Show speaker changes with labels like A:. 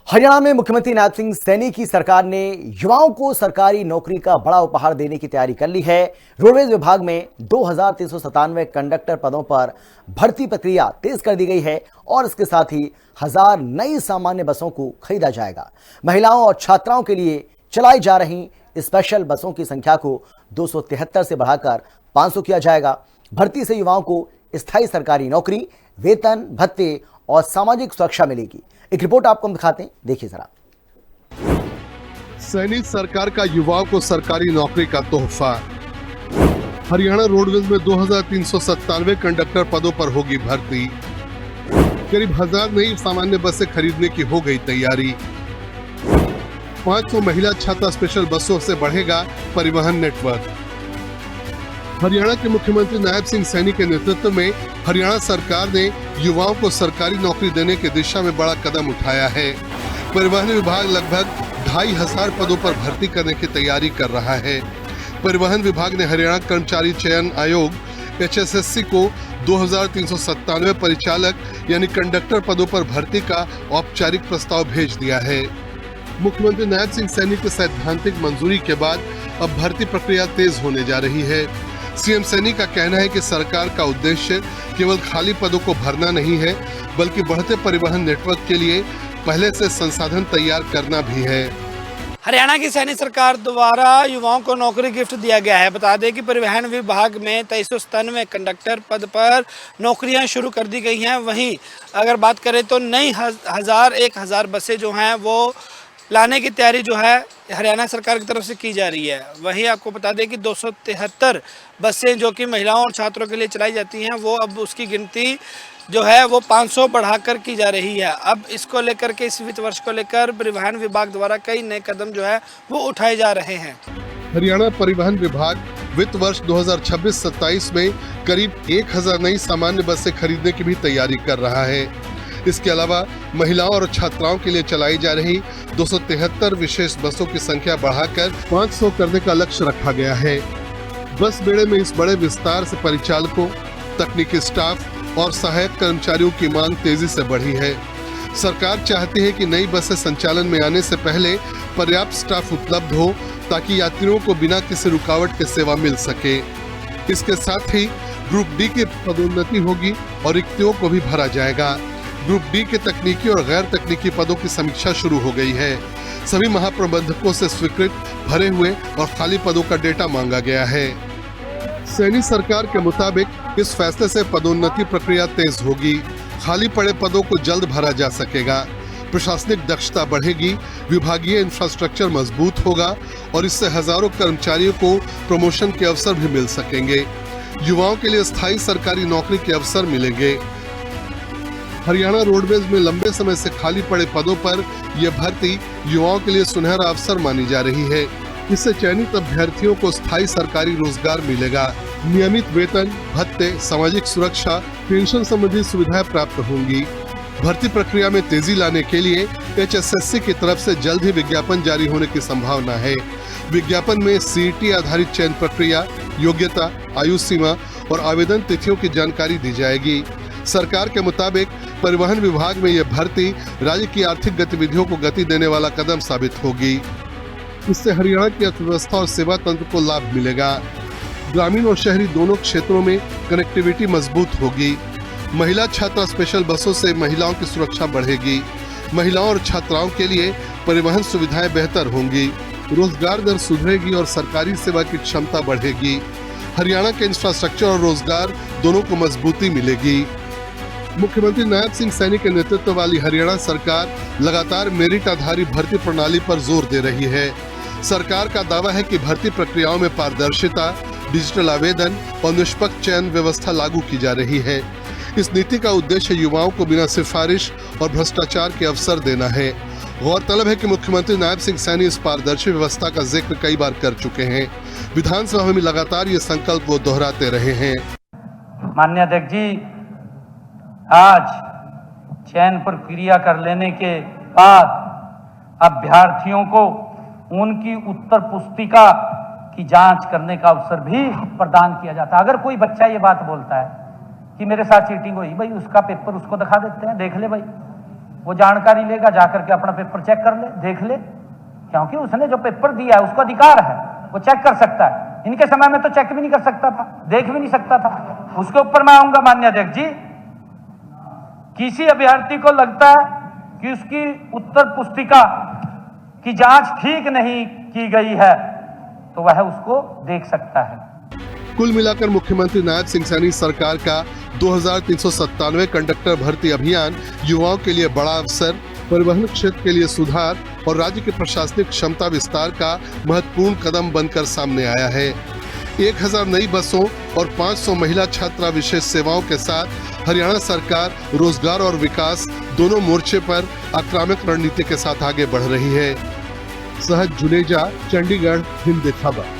A: हरियाणा में मुख्यमंत्री नायब सिंह सैनी की सरकार ने युवाओं को सरकारी नौकरी का बड़ा उपहार देने की तैयारी कर ली है। रोडवेज विभाग में 2397 कंडक्टर पदों पर भर्ती प्रक्रिया तेज कर दी गई है और इसके साथ ही 1000 नई सामान्य बसों को खरीदा जाएगा। महिलाओं और छात्राओं के लिए चलाई जा रही स्पेशल बसों की संख्या को 273 से बढ़ाकर 500 किया जाएगा। भर्ती से युवाओं को स्थायी सरकारी नौकरी, वेतन, भत्ते और सामाजिक सुरक्षा मिलेगी। एक रिपोर्ट आपको हम दिखाते हैं, देखिए जरा।
B: सैनी सरकार का युवाओं को सरकारी नौकरी का तोहफा। हरियाणा रोडवेज में 2397 कंडक्टर पदों पर होगी भर्ती। करीब 1000 नई सामान्य बसें खरीदने की हो गई तैयारी। 500 महिला छात्रा स्पेशल बसों से बढ़ेगा परिवहन नेटवर्क। हरियाणा के मुख्यमंत्री नायब सिंह सैनी के नेतृत्व में हरियाणा सरकार ने युवाओं को सरकारी नौकरी देने की दिशा में बड़ा कदम उठाया है। परिवहन विभाग लगभग 2500 पदों पर भर्ती करने की तैयारी कर रहा है। परिवहन विभाग ने हरियाणा कर्मचारी चयन आयोग HSSC को 2397 परिचालक यानी कंडक्टर पदों पर भर्ती का औपचारिक प्रस्ताव भेज दिया है। मुख्यमंत्री नायब सिंह सैनी की सैद्धांतिक मंजूरी के बाद अब भर्ती प्रक्रिया तेज होने जा रही है। सीएम सैनी का कहना है कि सरकार का उद्देश्य केवल खाली पदों को भरना नहीं है, बल्कि बढ़ते परिवहन नेटवर्क के लिए पहले से संसाधन तैयार करना भी है।
C: हरियाणा की सैनी सरकार द्वारा युवाओं को नौकरी गिफ्ट दिया गया है। बता दें कि परिवहन विभाग में 2397 कंडक्टर पद पर नौकरियां शुरू कर दी गई हैं। वहीं अगर बात करें तो नई 1000 बसें जो हैं वो लाने की तैयारी जो है हरियाणा सरकार की तरफ से की जा रही है। वहीं आपको बता दें कि 273 बसें जो कि महिलाओं और छात्रों के लिए चलाई जाती हैं, वो अब उसकी गिनती जो है वो 500 बढ़ाकर की जा रही है। अब इसको लेकर के इस वित्त वर्ष को लेकर परिवहन विभाग द्वारा कई नए कदम जो है वो उठाए जा रहे हैं।
B: हरियाणा परिवहन विभाग वित्त वर्ष 2026-27 में करीब 1000 नई सामान्य बसें खरीदने की भी तैयारी कर रहा है। इसके अलावा महिलाओं और छात्राओं के लिए चलाई जा रही 273 विशेष बसों की संख्या बढ़ाकर 500 करने का लक्ष्य रखा गया है। बस बेड़े में इस बड़े विस्तार से परिचालकों, तकनीकी स्टाफ और सहायक कर्मचारियों की मांग तेजी से बढ़ी है। सरकार चाहती है कि नई बसें संचालन में आने से पहले पर्याप्त स्टाफ उपलब्ध हो ताकि यात्रियों को बिना किसी रुकावट के सेवा मिल सके। इसके साथ ही ग्रुप डी की पदोन्नति होगी और रिक्तियों को भी भरा जाएगा। ग्रुप डी के तकनीकी और गैर तकनीकी पदों की समीक्षा शुरू हो गई है। सभी महाप्रबंधकों से स्वीकृत भरे हुए और खाली पदों का डेटा मांगा गया है। सैनी सरकार के मुताबिक इस फैसले से पदोन्नति प्रक्रिया तेज होगी। खाली पड़े पदों को जल्द भरा जा सकेगा। प्रशासनिक दक्षता बढ़ेगी, विभागीय इंफ्रास्ट्रक्चर मजबूत होगा और इससे हजारों कर्मचारियों को प्रमोशन के अवसर भी मिल सकेंगे। युवाओं के लिए स्थायी सरकारी नौकरी के अवसर मिलेंगे। हरियाणा रोडवेज में लंबे समय से खाली पड़े पदों पर यह भर्ती युवाओं के लिए सुनहरा अवसर मानी जा रही है। इससे चयनित अभ्यर्थियों को स्थायी सरकारी रोजगार मिलेगा। नियमित वेतन, भत्ते, सामाजिक सुरक्षा, पेंशन संबंधी सुविधाएं प्राप्त होंगी। भर्ती प्रक्रिया में तेजी लाने के लिए HSSC की तरफ से जल्द ही विज्ञापन जारी होने की संभावना है। विज्ञापन में CET आधारित चयन प्रक्रिया, योग्यता, आयु सीमा और आवेदन तिथियों की जानकारी दी जाएगी। सरकार के मुताबिक परिवहन विभाग में यह भर्ती राज्य की आर्थिक गतिविधियों को गति देने वाला कदम साबित होगी। इससे हरियाणा की अर्थव्यवस्था और सेवा तंत्र को लाभ मिलेगा। ग्रामीण और शहरी दोनों क्षेत्रों में कनेक्टिविटी मजबूत होगी। महिला छात्रा स्पेशल बसों से महिलाओं की सुरक्षा बढ़ेगी। महिलाओं और छात्राओं के लिए परिवहन सुविधाएं बेहतर होंगी। रोजगार दर सुधरेगी और सरकारी सेवा की क्षमता बढ़ेगी। हरियाणा के इंफ्रास्ट्रक्चर और रोजगार दोनों को मजबूती मिलेगी। मुख्यमंत्री नायब सिंह सैनी के नेतृत्व वाली हरियाणा सरकार लगातार मेरिट आधारित भर्ती प्रणाली पर जोर दे रही है। सरकार का दावा है कि भर्ती प्रक्रियाओं में पारदर्शिता, डिजिटल आवेदन और निष्पक्ष चयन व्यवस्था लागू की जा रही है। इस नीति का उद्देश्य युवाओं को बिना सिफारिश और भ्रष्टाचार के अवसर देना है। गौरतलब है कि मुख्यमंत्री नायब सिंह सैनी इस पारदर्शी व्यवस्था का जिक्र कई बार कर चुके हैं। विधानसभा में लगातार ये संकल्प वो दोहराते रहे हैं।
D: माननीय अध्यक्ष जी, आज चयन प्रक्रिया कर लेने के बाद अभ्यर्थियों को उनकी उत्तर पुस्तिका की जांच करने का अवसर भी प्रदान किया जाता है। अगर कोई बच्चा ये बात बोलता है कि मेरे साथ चीटिंग हुई, भाई उसका पेपर उसको दिखा देते हैं, देख ले भाई, वो जानकारी लेगा, जाकर के अपना पेपर चेक कर ले, देख ले, क्योंकि उसने जो पेपर दिया है उसको अधिकार है, वो चेक कर सकता है। इनके समय में तो चेक भी नहीं कर सकता था, देख भी नहीं सकता था। उसके ऊपर मैं आऊंगा माननीय अध्यक्ष जी, किसी अभ्यर्थी को लगता है कि उसकी उत्तर पुस्तिका की जांच ठीक नहीं की गई है तो वह उसको देख सकता है।
B: कुल मिलाकर मुख्यमंत्री नायब सिंह सैनी सरकार का 2397 कंडक्टर भर्ती अभियान युवाओं के लिए बड़ा अवसर, परिवहन क्षेत्र के लिए सुधार और राज्य के प्रशासनिक क्षमता विस्तार का महत्वपूर्ण कदम बनकर सामने आया है। 1000 नई बसों और 500 महिला छात्रा विशेष सेवाओं के साथ हरियाणा सरकार रोजगार और विकास दोनों मोर्चे पर आक्रामक रणनीति के साथ आगे बढ़ रही है। सहज जुनेजा, चंडीगढ़, हिंद खबर।